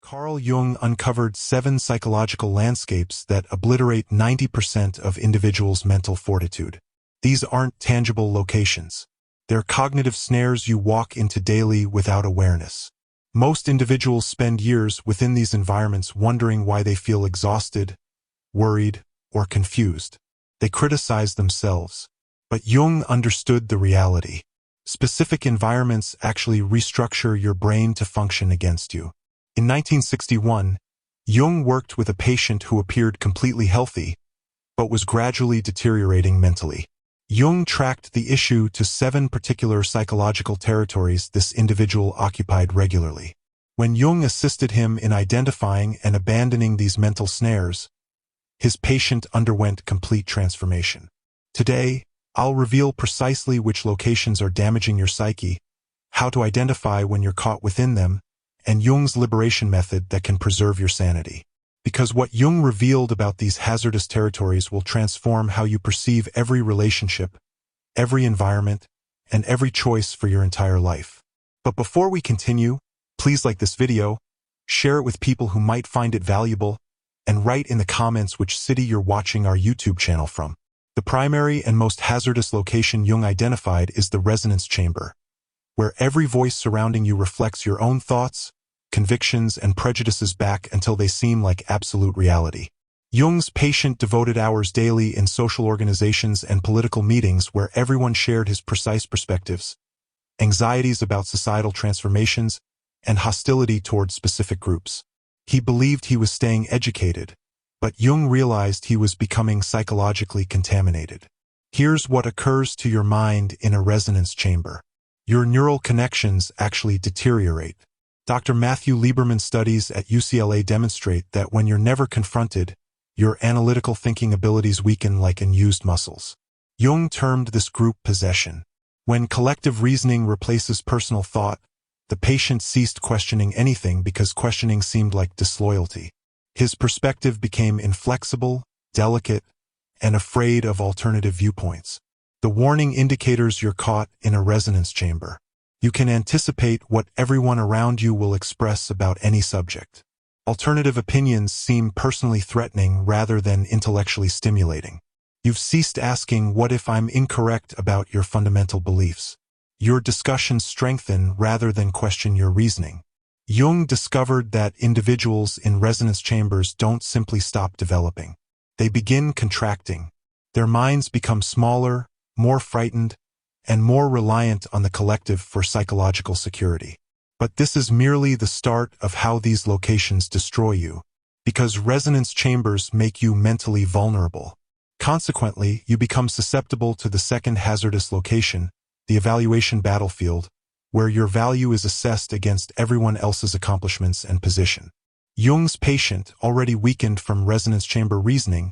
Carl Jung uncovered 7 psychological landscapes that obliterate 90% of individuals' mental fortitude. These aren't tangible locations. They're cognitive snares you walk into daily without awareness. Most individuals spend years within these environments wondering why they feel exhausted, worried, or confused. They criticize themselves. But Jung understood the reality. Specific environments actually restructure your brain to function against you. In 1961, Jung worked with a patient who appeared completely healthy, but was gradually deteriorating mentally. Jung tracked the issue to 7 particular psychological territories this individual occupied regularly. When Jung assisted him in identifying and abandoning these mental snares, his patient underwent complete transformation. Today, I'll reveal precisely which locations are damaging your psyche, how to identify when you're caught within them, and Jung's liberation method that can preserve your sanity. Because what Jung revealed about these hazardous territories will transform how you perceive every relationship, every environment, and every choice for your entire life. But before we continue, please like this video, share it with people who might find it valuable, and write in the comments which city you're watching our YouTube channel from. The primary and most hazardous location Jung identified is the resonance chamber, where every voice surrounding you reflects your own thoughts, convictions, and prejudices back until they seem like absolute reality. Jung's patient devoted hours daily in social organizations and political meetings where everyone shared his precise perspectives, anxieties about societal transformations, and hostility toward specific groups. He believed he was staying educated, but Jung realized he was becoming psychologically contaminated. Here's what occurs to your mind in a resonance chamber. Your neural connections actually deteriorate. Dr. Matthew Lieberman's studies at UCLA demonstrate that when you're never confronted, your analytical thinking abilities weaken like unused muscles. Jung termed this group possession. When collective reasoning replaces personal thought, the patient ceased questioning anything because questioning seemed like disloyalty. His perspective became inflexible, delicate, and afraid of alternative viewpoints. The warning indicators you're caught in a resonance chamber. You can anticipate what everyone around you will express about any subject. Alternative opinions seem personally threatening rather than intellectually stimulating. You've ceased asking, what if I'm incorrect about your fundamental beliefs? Your discussions strengthen rather than question your reasoning. Jung discovered that individuals in resonance chambers don't simply stop developing. They begin contracting. Their minds become smaller, more frightened, and more reliant on the collective for psychological security. But this is merely the start of how these locations destroy you, because resonance chambers make you mentally vulnerable. Consequently, you become susceptible to the second hazardous location, the evaluation battlefield, where your value is assessed against everyone else's accomplishments and position. Jung's patient, already weakened from resonance chamber reasoning,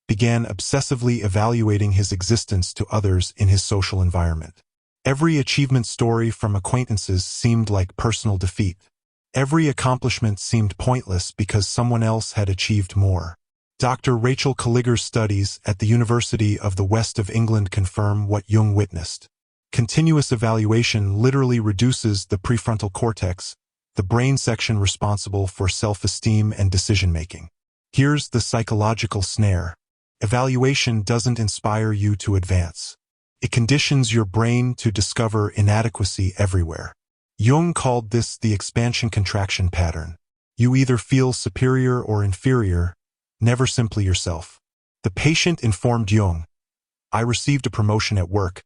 began obsessively evaluating his existence to others in his social environment. Every achievement story from acquaintances seemed like personal defeat. Every accomplishment seemed pointless because someone else had achieved more. Dr. Rachel Kaliger's studies at the University of the West of England confirm what Jung witnessed. Continuous evaluation literally reduces the prefrontal cortex, the brain section responsible for self-esteem and decision-making. Here's the psychological snare. Evaluation doesn't inspire you to advance. It conditions your brain to discover inadequacy everywhere. Jung called this the expansion-contraction pattern. You either feel superior or inferior, never simply yourself. The patient informed Jung, "I received a promotion at work,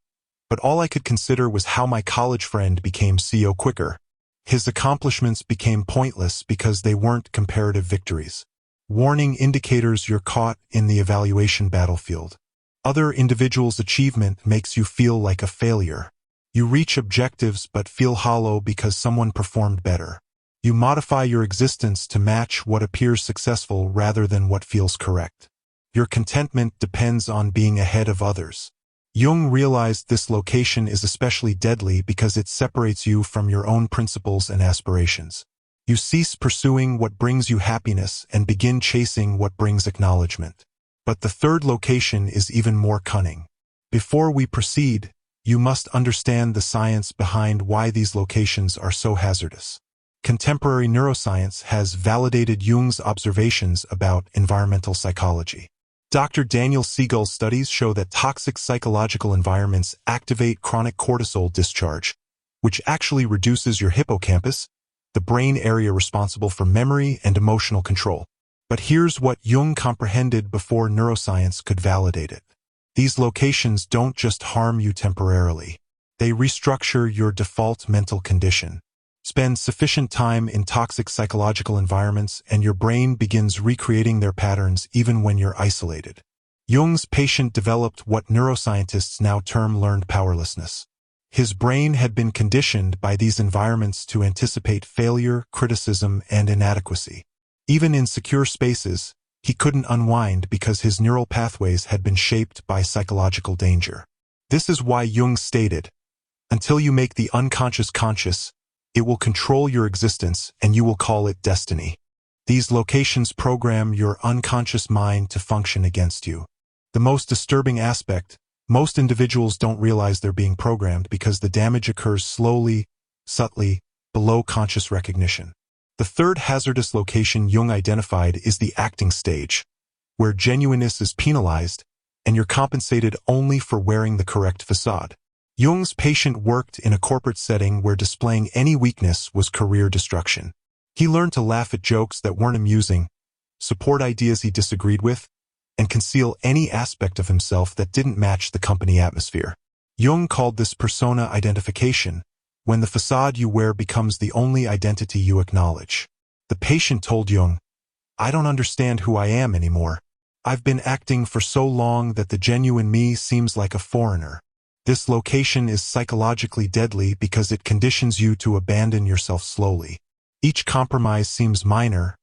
but all I could consider was how my college friend became CEO quicker. His accomplishments became pointless because they weren't comparative victories." Warning indicators you're caught in the evaluation battlefield. Other individuals' achievement makes you feel like a failure. You reach objectives but feel hollow because someone performed better. You modify your existence to match what appears successful rather than what feels correct. Your contentment depends on being ahead of others. Jung realized this location is especially deadly because it separates you from your own principles and aspirations. You cease pursuing what brings you happiness and begin chasing what brings acknowledgement. But the third location is even more cunning. Before we proceed, you must understand the science behind why these locations are so hazardous. Contemporary neuroscience has validated Jung's observations about environmental psychology. Dr. Daniel Siegel's studies show that toxic psychological environments activate chronic cortisol discharge, which actually reduces your hippocampus, the brain area responsible for memory and emotional control. But here's what Jung comprehended before neuroscience could validate it. These locations don't just harm you temporarily. They restructure your default mental condition. Spend sufficient time in toxic psychological environments and your brain begins recreating their patterns even when you're isolated. Jung's patient developed what neuroscientists now term learned powerlessness. His brain had been conditioned by these environments to anticipate failure, criticism, and inadequacy. Even in secure spaces, he couldn't unwind because his neural pathways had been shaped by psychological danger. This is why Jung stated, "Until you make the unconscious conscious, it will control your existence and you will call it destiny." These locations program your unconscious mind to function against you. The most disturbing aspect, most individuals don't realize they're being programmed because the damage occurs slowly, subtly, below conscious recognition. The third hazardous location Jung identified is the acting stage, where genuineness is penalized and you're compensated only for wearing the correct facade. Jung's patient worked in a corporate setting where displaying any weakness was career destruction. He learned to laugh at jokes that weren't amusing, support ideas he disagreed with, and conceal any aspect of himself that didn't match the company atmosphere. Jung called this persona identification, when the facade you wear becomes the only identity you acknowledge. The patient told Jung, "I don't understand who I am anymore. I've been acting for so long that the genuine me seems like a foreigner." This location is psychologically deadly because it conditions you to abandon yourself slowly. Each compromise seems minor,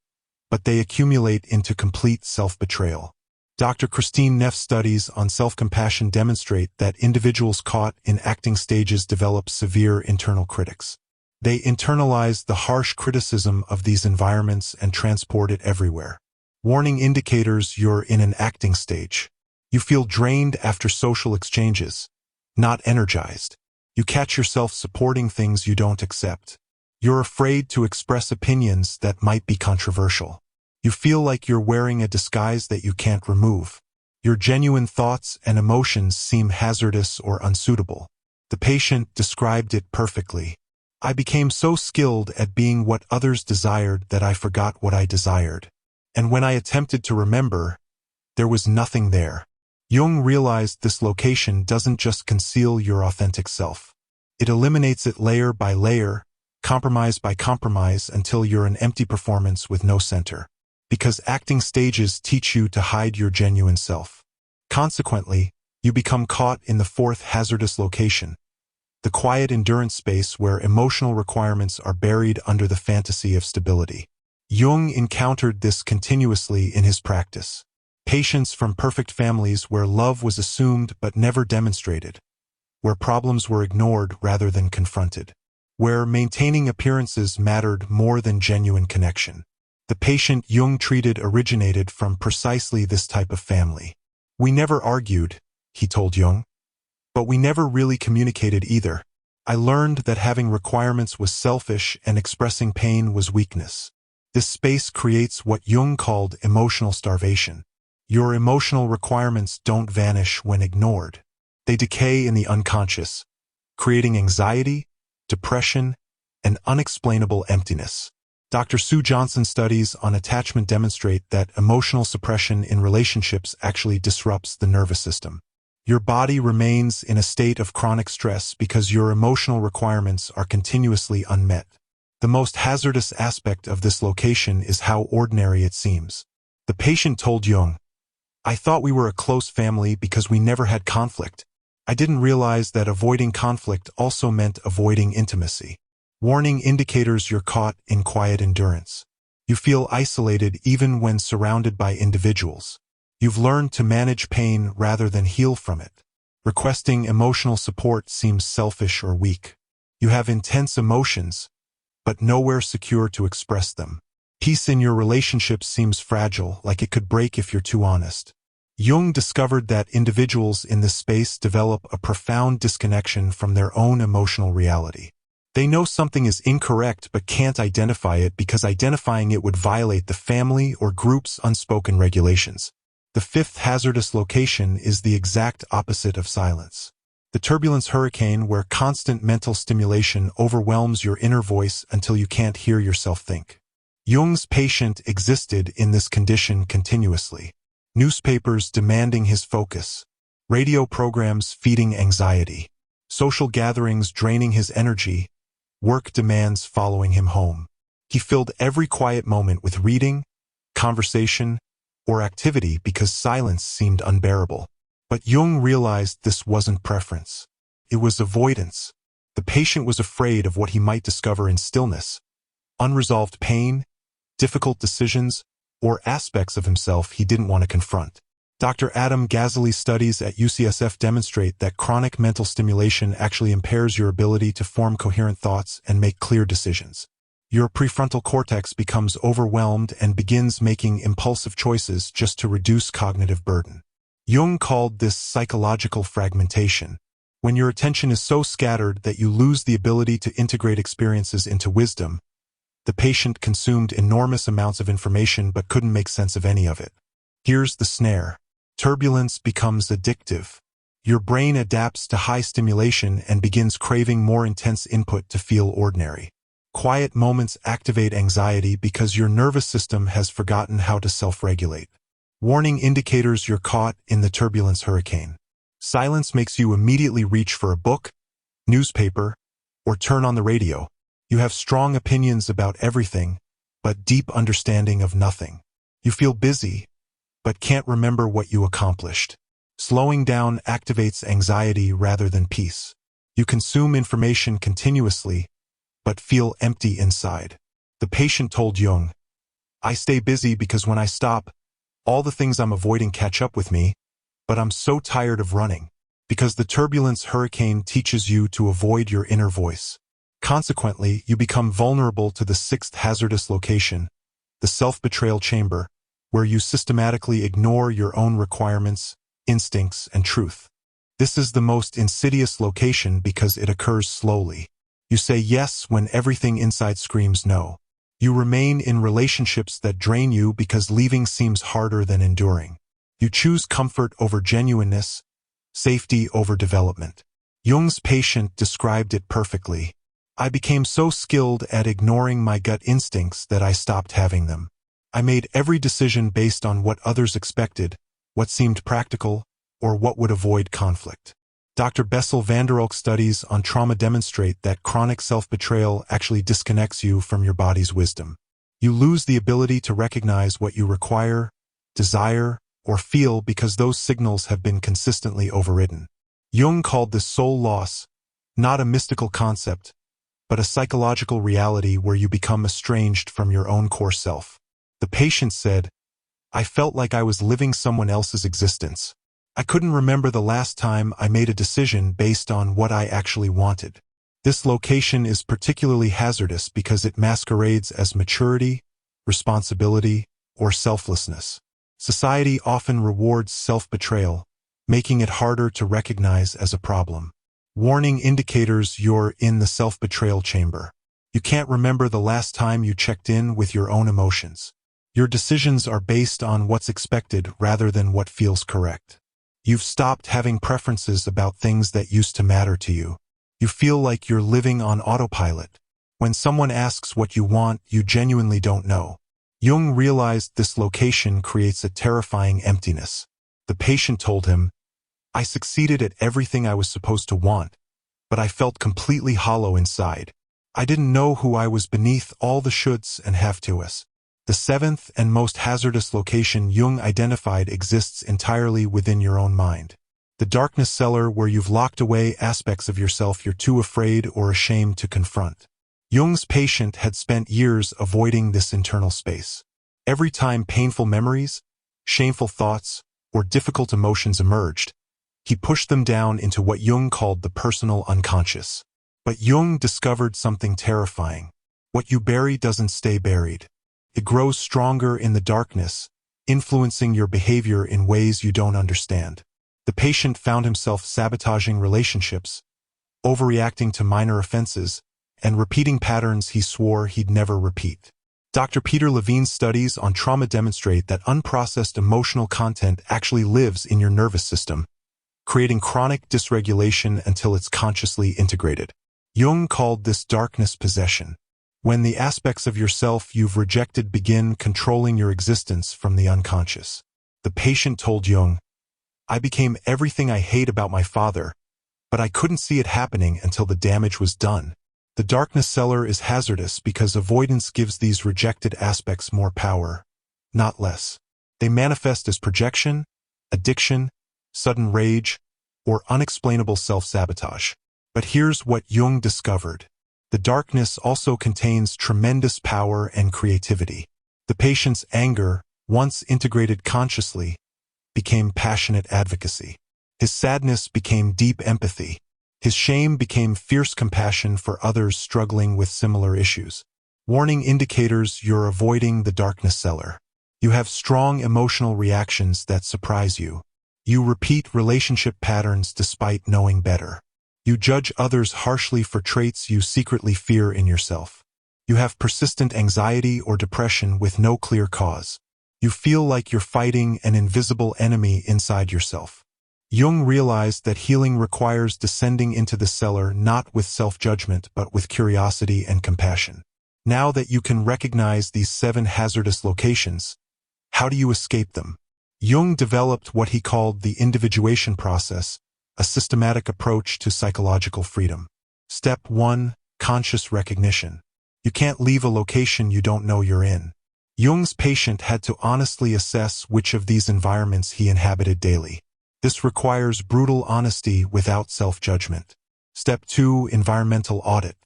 but they accumulate into complete self-betrayal. Dr. Christine Neff's studies on self-compassion demonstrate that individuals caught in acting stages develop severe internal critics. They internalize the harsh criticism of these environments and transport it everywhere. Warning indicators you're in an acting stage. You feel drained after social exchanges, not energized. You catch yourself supporting things you don't accept. You're afraid to express opinions that might be controversial. You feel like you're wearing a disguise that you can't remove. Your genuine thoughts and emotions seem hazardous or unsuitable. The patient described it perfectly. "I became so skilled at being what others desired that I forgot what I desired. And when I attempted to remember, there was nothing there." Jung realized this location doesn't just conceal your authentic self. It eliminates it layer by layer, compromise by compromise until you're an empty performance with no center. Because acting stages teach you to hide your genuine self. Consequently, you become caught in the fourth hazardous location, the quiet endurance space where emotional requirements are buried under the fantasy of stability. Jung encountered this continuously in his practice. Patients from perfect families where love was assumed but never demonstrated, where problems were ignored rather than confronted, where maintaining appearances mattered more than genuine connection. The patient Jung treated originated from precisely this type of family. "We never argued," he told Jung, "but we never really communicated either. I learned that having requirements was selfish and expressing pain was weakness." This space creates what Jung called emotional starvation. Your emotional requirements don't vanish when ignored. They decay in the unconscious, creating anxiety, depression, and unexplainable emptiness. Dr. Sue Johnson's studies on attachment demonstrate that emotional suppression in relationships actually disrupts the nervous system. Your body remains in a state of chronic stress because your emotional requirements are continuously unmet. The most hazardous aspect of this location is how ordinary it seems. The patient told Jung, "I thought we were a close family because we never had conflict. I didn't realize that avoiding conflict also meant avoiding intimacy." Warning indicators you're caught in quiet endurance. You feel isolated even when surrounded by individuals. You've learned to manage pain rather than heal from it. Requesting emotional support seems selfish or weak. You have intense emotions, but nowhere secure to express them. Peace in your relationships seems fragile, like it could break if you're too honest. Jung discovered that individuals in this space develop a profound disconnection from their own emotional reality. They know something is incorrect but can't identify it because identifying it would violate the family or group's unspoken regulations. The fifth hazardous location is the exact opposite of silence. The turbulence hurricane, where constant mental stimulation overwhelms your inner voice until you can't hear yourself think. Jung's patient existed in this condition continuously. Newspapers demanding his focus, radio programs feeding anxiety, social gatherings draining his energy, work demands following him home. He filled every quiet moment with reading, conversation, or activity because silence seemed unbearable. But Jung realized this wasn't preference. It was avoidance. The patient was afraid of what he might discover in stillness: unresolved pain, difficult decisions, or aspects of himself he didn't want to confront. Dr. Adam Gazzaley's studies at UCSF demonstrate that chronic mental stimulation actually impairs your ability to form coherent thoughts and make clear decisions. Your prefrontal cortex becomes overwhelmed and begins making impulsive choices just to reduce cognitive burden. Jung called this psychological fragmentation, when your attention is so scattered that you lose the ability to integrate experiences into wisdom. The patient consumed enormous amounts of information but couldn't make sense of any of it. Here's the snare. Turbulence becomes addictive. Your brain adapts to high stimulation and begins craving more intense input to feel ordinary. Quiet moments activate anxiety because your nervous system has forgotten how to self-regulate. Warning indicators you're caught in the turbulence hurricane. Silence makes you immediately reach for a book, newspaper, or turn on the radio. You have strong opinions about everything, but deep understanding of nothing. You feel busy, but can't remember what you accomplished. Slowing down activates anxiety rather than peace. You consume information continuously, but feel empty inside. The patient told Jung, "I stay busy because when I stop, all the things I'm avoiding catch up with me, but I'm so tired of running." Because the turbulence hurricane teaches you to avoid your inner voice. Consequently, you become vulnerable to the sixth hazardous location, the self-betrayal chamber, where you systematically ignore your own requirements, instincts, and truth. This is the most insidious location because it occurs slowly. You say yes when everything inside screams no. You remain in relationships that drain you because leaving seems harder than enduring. You choose comfort over genuineness, safety over development. Jung's patient described it perfectly. "I became so skilled at ignoring my gut instincts that I stopped having them. I made every decision based on what others expected, what seemed practical, or what would avoid conflict." Dr. Bessel van der Kolk's studies on trauma demonstrate that chronic self-betrayal actually disconnects you from your body's wisdom. You lose the ability to recognize what you require, desire, or feel because those signals have been consistently overridden. Jung called this soul loss, not a mystical concept, but a psychological reality where you become estranged from your own core self. The patient said, "I felt like I was living someone else's existence. I couldn't remember the last time I made a decision based on what I actually wanted." This location is particularly hazardous because it masquerades as maturity, responsibility, or selflessness. Society often rewards self-betrayal, making it harder to recognize as a problem. Warning indicators you're in the self-betrayal chamber. You can't remember the last time you checked in with your own emotions. Your decisions are based on what's expected rather than what feels correct. You've stopped having preferences about things that used to matter to you. You feel like you're living on autopilot. When someone asks what you want, you genuinely don't know. Jung realized this location creates a terrifying emptiness. The patient told him, "I succeeded at everything I was supposed to want, but I felt completely hollow inside. I didn't know who I was beneath all the shoulds and have-tos." The seventh and most hazardous location Jung identified exists entirely within your own mind. The darkness cellar, where you've locked away aspects of yourself you're too afraid or ashamed to confront. Jung's patient had spent years avoiding this internal space. Every time painful memories, shameful thoughts, or difficult emotions emerged, he pushed them down into what Jung called the personal unconscious. But Jung discovered something terrifying. What you bury doesn't stay buried. It grows stronger in the darkness, influencing your behavior in ways you don't understand. The patient found himself sabotaging relationships, overreacting to minor offenses, and repeating patterns he swore he'd never repeat. Dr. Peter Levine's studies on trauma demonstrate that unprocessed emotional content actually lives in your nervous system, creating chronic dysregulation until it's consciously integrated. Jung called this darkness possession, when the aspects of yourself you've rejected begin controlling your existence from the unconscious. The patient told Jung, "I became everything I hate about my father, but I couldn't see it happening until the damage was done." The darkness cellar is hazardous because avoidance gives these rejected aspects more power, not less. They manifest as projection, addiction, sudden rage, or unexplainable self-sabotage. But here's what Jung discovered. The darkness also contains tremendous power and creativity. The patient's anger, once integrated consciously, became passionate advocacy. His sadness became deep empathy. His shame became fierce compassion for others struggling with similar issues. Warning indicators you're avoiding the darkness cellar. You have strong emotional reactions that surprise you. You repeat relationship patterns despite knowing better. You judge others harshly for traits you secretly fear in yourself. You have persistent anxiety or depression with no clear cause. You feel like you're fighting an invisible enemy inside yourself. Jung realized that healing requires descending into the cellar not with self-judgment but with curiosity and compassion. Now that you can recognize these 7 hazardous locations, how do you escape them? Jung developed what he called the individuation process, a systematic approach to psychological freedom. Step 1. Conscious recognition. You can't leave a location you don't know you're in. Jung's patient had to honestly assess which of these environments he inhabited daily. This requires brutal honesty without self-judgment. Step 2. Environmental audit.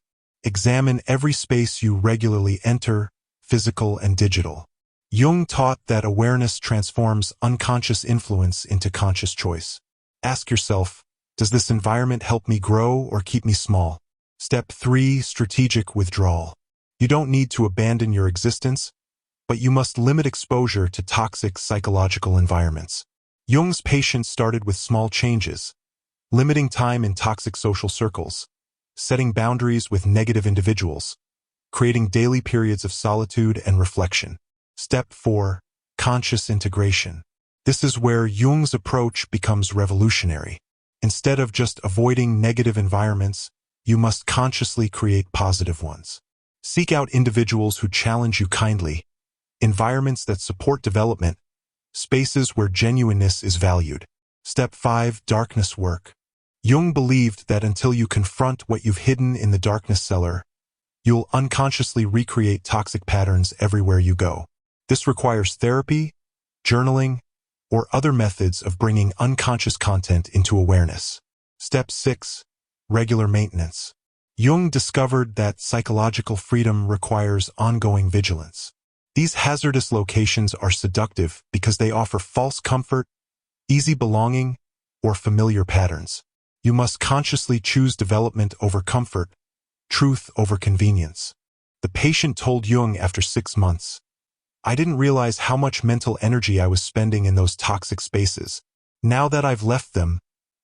Examine every space you regularly enter, physical and digital. Jung taught that awareness transforms unconscious influence into conscious choice. Ask yourself, does this environment help me grow or keep me small? Step 3. Strategic withdrawal. You don't need to abandon your existence, but you must limit exposure to toxic psychological environments. Jung's patients started with small changes, limiting time in toxic social circles, setting boundaries with negative individuals, creating daily periods of solitude and reflection. Step 4. Conscious integration. This is where Jung's approach becomes revolutionary. Instead of just avoiding negative environments, you must consciously create positive ones. Seek out individuals who challenge you kindly, environments that support development, spaces where genuineness is valued. Step 5. Darkness work. Jung believed that until you confront what you've hidden in the darkness cellar, you'll unconsciously recreate toxic patterns everywhere you go. This requires therapy, journaling, or other methods of bringing unconscious content into awareness. Step 6. Regular maintenance. Jung discovered that psychological freedom requires ongoing vigilance. These hazardous locations are seductive because they offer false comfort, easy belonging, or familiar patterns. You must consciously choose development over comfort, truth over convenience. The patient told Jung after 6 months, "I didn't realize how much mental energy I was spending in those toxic spaces. Now that I've left them,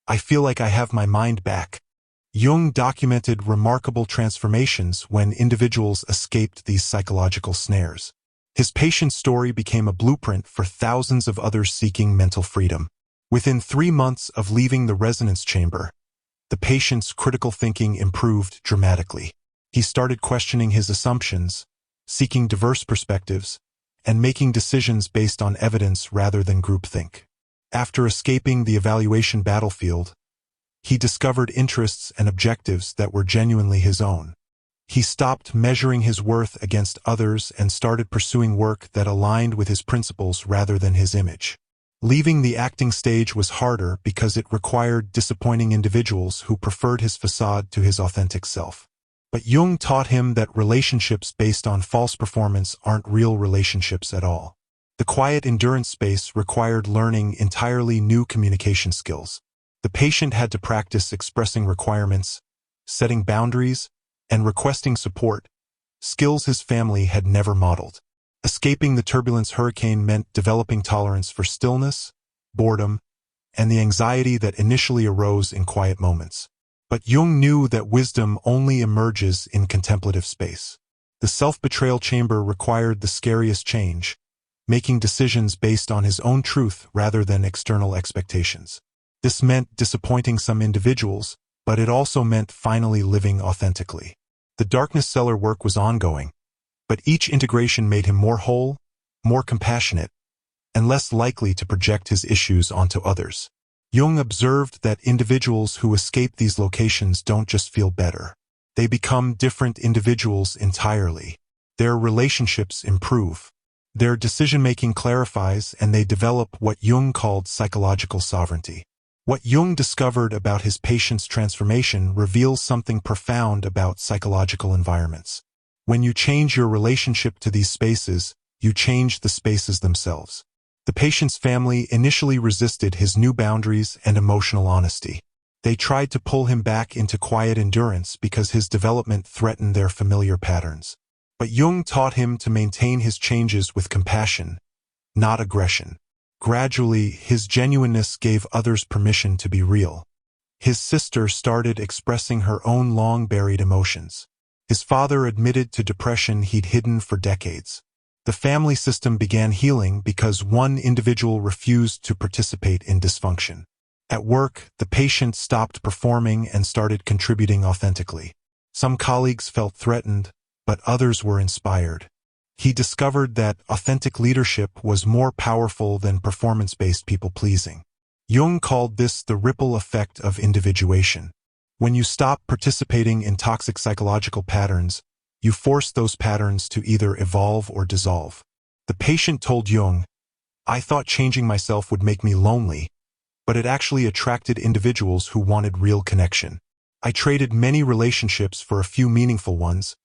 I feel like I have my mind back." Jung documented remarkable transformations when individuals escaped these psychological snares. His patient's story became a blueprint for thousands of others seeking mental freedom. Within 3 months of leaving the resonance chamber, the patient's critical thinking improved dramatically. He started questioning his assumptions, seeking diverse perspectives, and making decisions based on evidence rather than groupthink. After escaping the evaluation battlefield, he discovered interests and objectives that were genuinely his own. He stopped measuring his worth against others and started pursuing work that aligned with his principles rather than his image. Leaving the acting stage was harder because it required disappointing individuals who preferred his facade to his authentic self. But Jung taught him that relationships based on false performance aren't real relationships at all. The quiet endurance space required learning entirely new communication skills. The patient had to practice expressing requirements, setting boundaries, and requesting support, skills his family had never modeled. Escaping the turbulence hurricane meant developing tolerance for stillness, boredom, and the anxiety that initially arose in quiet moments. But Jung knew that wisdom only emerges in contemplative space. The self-betrayal chamber required the scariest change, making decisions based on his own truth rather than external expectations. This meant disappointing some individuals, but it also meant finally living authentically. The darkness cellar work was ongoing, but each integration made him more whole, more compassionate, and less likely to project his issues onto others. Jung observed that individuals who escape these locations don't just feel better. They become different individuals entirely. Their relationships improve. Their decision-making clarifies, and they develop what Jung called psychological sovereignty. What Jung discovered about his patient's transformation reveals something profound about psychological environments. When you change your relationship to these spaces, you change the spaces themselves. The patient's family initially resisted his new boundaries and emotional honesty. They tried to pull him back into quiet endurance because his development threatened their familiar patterns. But Jung taught him to maintain his changes with compassion, not aggression. Gradually, his genuineness gave others permission to be real. His sister started expressing her own long-buried emotions. His father admitted to depression he'd hidden for decades. The family system began healing because one individual refused to participate in dysfunction. At work, the patient stopped performing and started contributing authentically. Some colleagues felt threatened, but others were inspired. He discovered that authentic leadership was more powerful than performance-based people-pleasing. Jung called this the ripple effect of individuation. When you stop participating in toxic psychological patterns, you force those patterns to either evolve or dissolve. The patient told Jung, "I thought changing myself would make me lonely, but it actually attracted individuals who wanted real connection. I traded many relationships for a few meaningful ones,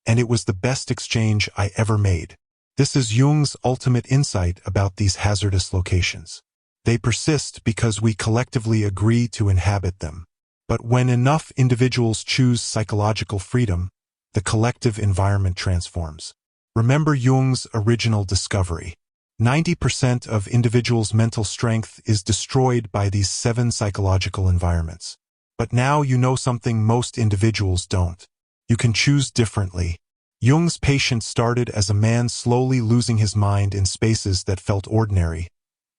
and it was the best exchange I ever made." This is Jung's ultimate insight about these hazardous locations. They persist because we collectively agree to inhabit them. But when enough individuals choose psychological freedom, the collective environment transforms. Remember Jung's original discovery. 90% of individuals' mental strength is destroyed by these 7 psychological environments. But now you know something most individuals don't. You can choose differently. Jung's patient started as a man slowly losing his mind in spaces that felt ordinary,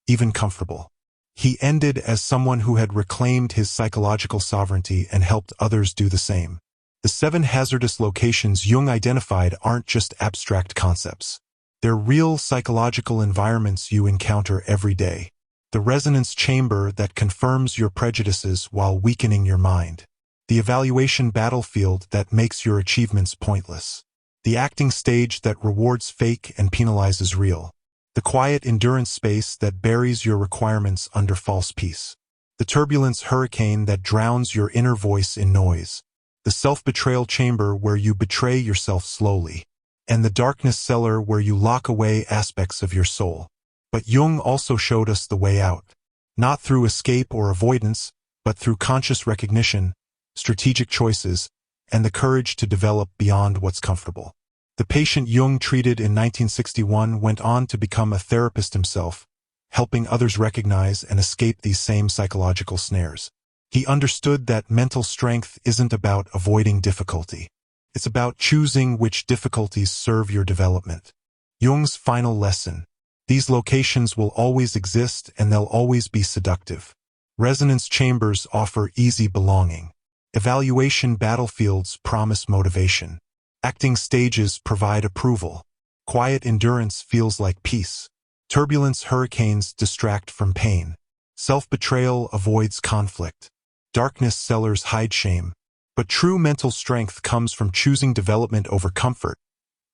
even comfortable. He ended as someone who had reclaimed his psychological sovereignty and helped others do the same. The 7 hazardous locations Jung identified aren't just abstract concepts. They're real psychological environments you encounter every day. The resonance chamber that confirms your prejudices while weakening your mind. The evaluation battlefield that makes your achievements pointless. The acting stage that rewards fake and penalizes real. The quiet endurance space that buries your requirements under false peace. The turbulence hurricane that drowns your inner voice in noise. The self-betrayal chamber where you betray yourself slowly. And the darkness cellar where you lock away aspects of your soul. But Jung also showed us the way out. Not through escape or avoidance, but through conscious recognition, strategic choices, and the courage to develop beyond what's comfortable. The patient Jung treated in 1961 went on to become a therapist himself, helping others recognize and escape these same psychological snares. He understood that mental strength isn't about avoiding difficulty. It's about choosing which difficulties serve your development. Jung's final lesson. These locations will always exist and they'll always be seductive. Resonance chambers offer easy belonging. Evaluation battlefields promise motivation. Acting stages provide approval. Quiet endurance feels like peace. Turbulence hurricanes distract from pain. Self-betrayal avoids conflict. Darkness cellars hide shame. But true mental strength comes from choosing development over comfort,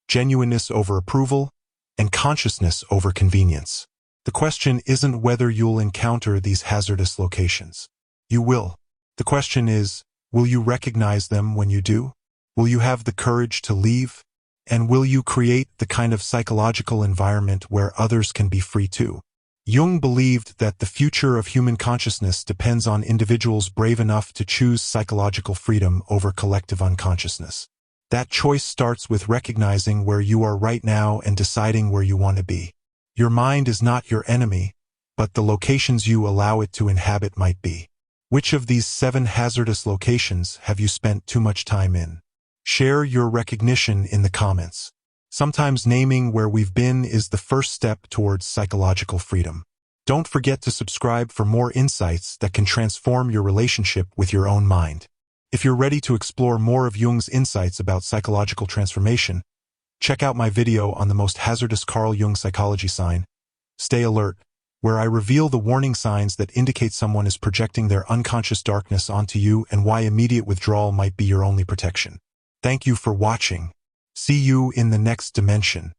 genuineness over approval, and consciousness over convenience. The question isn't whether you'll encounter these hazardous locations. You will. The question is, will you recognize them when you do? Will you have the courage to leave? And will you create the kind of psychological environment where others can be free too? Jung believed that the future of human consciousness depends on individuals brave enough to choose psychological freedom over collective unconsciousness. That choice starts with recognizing where you are right now and deciding where you want to be. Your mind is not your enemy, but the locations you allow it to inhabit might be. Which of these 7 hazardous locations have you spent too much time in? Share your recognition in the comments. Sometimes naming where we've been is the first step towards psychological freedom. Don't forget to subscribe for more insights that can transform your relationship with your own mind. If you're ready to explore more of Jung's insights about psychological transformation, check out my video on the most hazardous Carl Jung psychology sign, Stay Alert, where I reveal the warning signs that indicate someone is projecting their unconscious darkness onto you and why immediate withdrawal might be your only protection. Thank you for watching. See you in the next dimension.